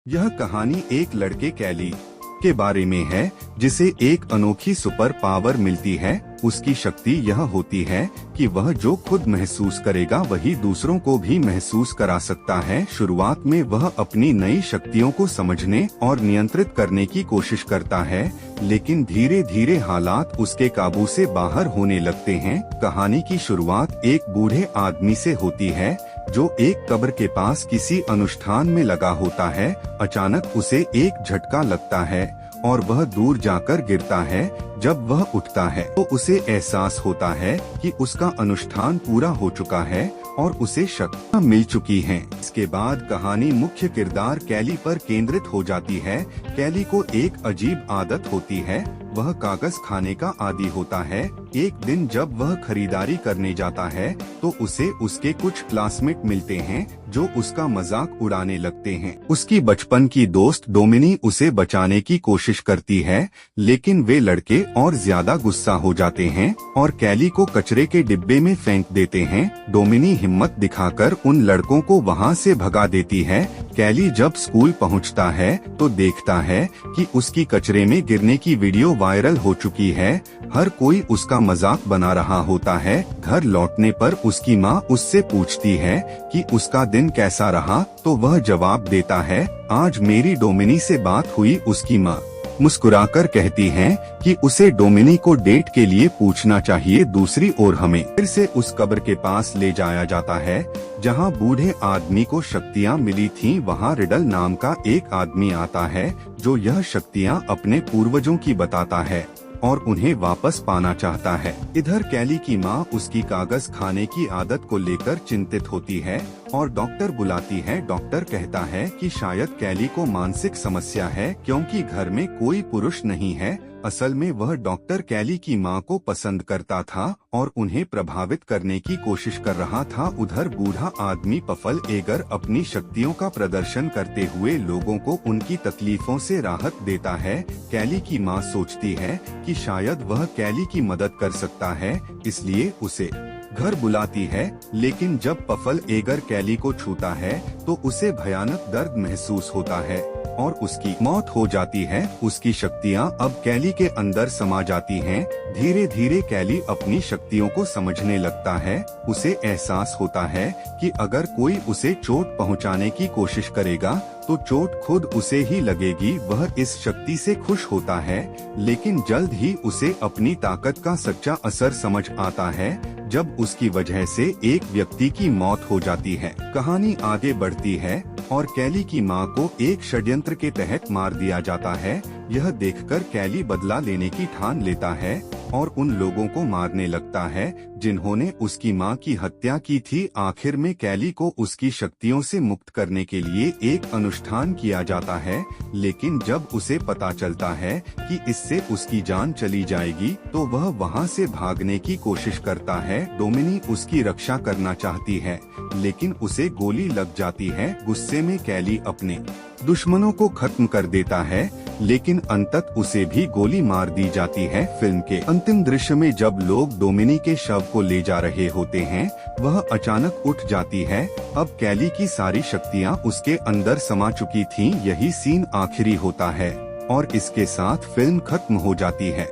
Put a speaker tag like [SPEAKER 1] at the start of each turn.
[SPEAKER 1] यह कहानी एक लड़के कैली के बारे में है जिसे एक अनोखी सुपर पावर मिलती है। उसकी शक्ति यह होती है कि वह जो खुद महसूस करेगा वही दूसरों को भी महसूस करा सकता है। शुरुआत में वह अपनी नई शक्तियों को समझने और नियंत्रित करने की कोशिश करता है, लेकिन धीरे धीरे हालात उसके काबू से बाहर होने लगते हैं। कहानी की शुरुआत एक बूढ़े आदमी से होती है जो एक कब्र के पास किसी अनुष्ठान में लगा होता है। अचानक उसे एक झटका लगता है और वह दूर जाकर गिरता है। जब वह उठता है तो उसे एहसास होता है कि उसका अनुष्ठान पूरा हो चुका है और उसे शक्तियाँ मिल चुकी हैं। इसके बाद कहानी मुख्य किरदार कैली पर केंद्रित हो जाती है। कैली को एक अजीब आदत होती है, वह कागज खाने का आदी होता है। एक दिन जब वह खरीदारी करने जाता है तो उसे उसके कुछ क्लासमेट मिलते हैं जो उसका मजाक उड़ाने लगते हैं। उसकी बचपन की दोस्त डोमिनी उसे बचाने की कोशिश करती है, लेकिन वे लड़के और ज्यादा गुस्सा हो जाते हैं और कैली को कचरे के डिब्बे में फेंक देते हैं। डोमिनी हिम्मत दिखाकर उन लड़कों को वहां से भगा देती है। कैली जब स्कूल पहुंचता है तो देखता है कि उसकी कचरे में गिरने की वीडियो वायरल हो चुकी है। हर कोई उसका मजाक बना रहा होता है। घर लौटने पर उसकी माँ उससे पूछती है कि उसका दिन कैसा रहा, तो वह जवाब देता है, आज मेरी डोमिनी से बात हुई। उसकी माँ मुस्कुराकर कहती हैं कि उसे डोमिनी को डेट के लिए पूछना चाहिए। दूसरी ओर हमें फिर से उस कब्र के पास ले जाया जाता है जहां बूढ़े आदमी को शक्तियां मिली थीं। वहां रिडल नाम का एक आदमी आता है जो यह शक्तियां अपने पूर्वजों की बताता है और उन्हें वापस पाना चाहता है। इधर कैली की माँ उसकी कागज खाने की आदत को लेकर चिंतित होती है और डॉक्टर बुलाती है। डॉक्टर कहता है कि शायद कैली को मानसिक समस्या है क्योंकि घर में कोई पुरुष नहीं है। असल में वह डॉक्टर कैली की माँ को पसंद करता था और उन्हें प्रभावित करने की कोशिश कर रहा था। उधर बूढ़ा आदमी पफल एगर अपनी शक्तियों का प्रदर्शन करते हुए लोगों को उनकी तकलीफों से राहत देता है। कैली की माँ सोचती है कि शायद वह कैली की मदद कर सकता है, इसलिए उसे घर बुलाती है। लेकिन जब पफल एगर कैली को छूता है तो उसे भयानक दर्द महसूस होता है और उसकी मौत हो जाती है। उसकी शक्तियाँ अब कैली के अंदर समा जाती हैं। धीरे धीरे कैली अपनी शक्तियों को समझने लगता है। उसे एहसास होता है कि अगर कोई उसे चोट पहुंचाने की कोशिश करेगा तो चोट खुद उसे ही लगेगी। वह इस शक्ति से खुश होता है, लेकिन जल्द ही उसे अपनी ताकत का सच्चा असर समझ आता है जब उसकी वजह से एक व्यक्ति की मौत हो जाती है। कहानी आगे बढ़ती है और कैली की मां को एक षड्यंत्र के तहत मार दिया जाता है। यह देखकर कैली बदला लेने की ठान लेता है और उन लोगों को मारने लगता है जिन्होंने उसकी मां की हत्या की थी। आखिर में कैली को उसकी शक्तियों से मुक्त करने के लिए एक अनुष्ठान किया जाता है, लेकिन जब उसे पता चलता है कि इससे उसकी जान चली जाएगी तो वह वहां से भागने की कोशिश करता है। डोमिनी उसकी रक्षा करना चाहती है, लेकिन उसे गोली लग जाती है। गुस्से में कैली अपने दुश्मनों को खत्म कर देता है, लेकिन अंततः उसे भी गोली मार दी जाती है। फिल्म के अंतिम दृश्य में जब लोग डोमिनी के शव को ले जा रहे होते हैं, वह अचानक उठ जाती है। अब कैली की सारी शक्तियाँ उसके अंदर समा चुकी थीं। यही सीन आखिरी होता है और इसके साथ फिल्म खत्म हो जाती है।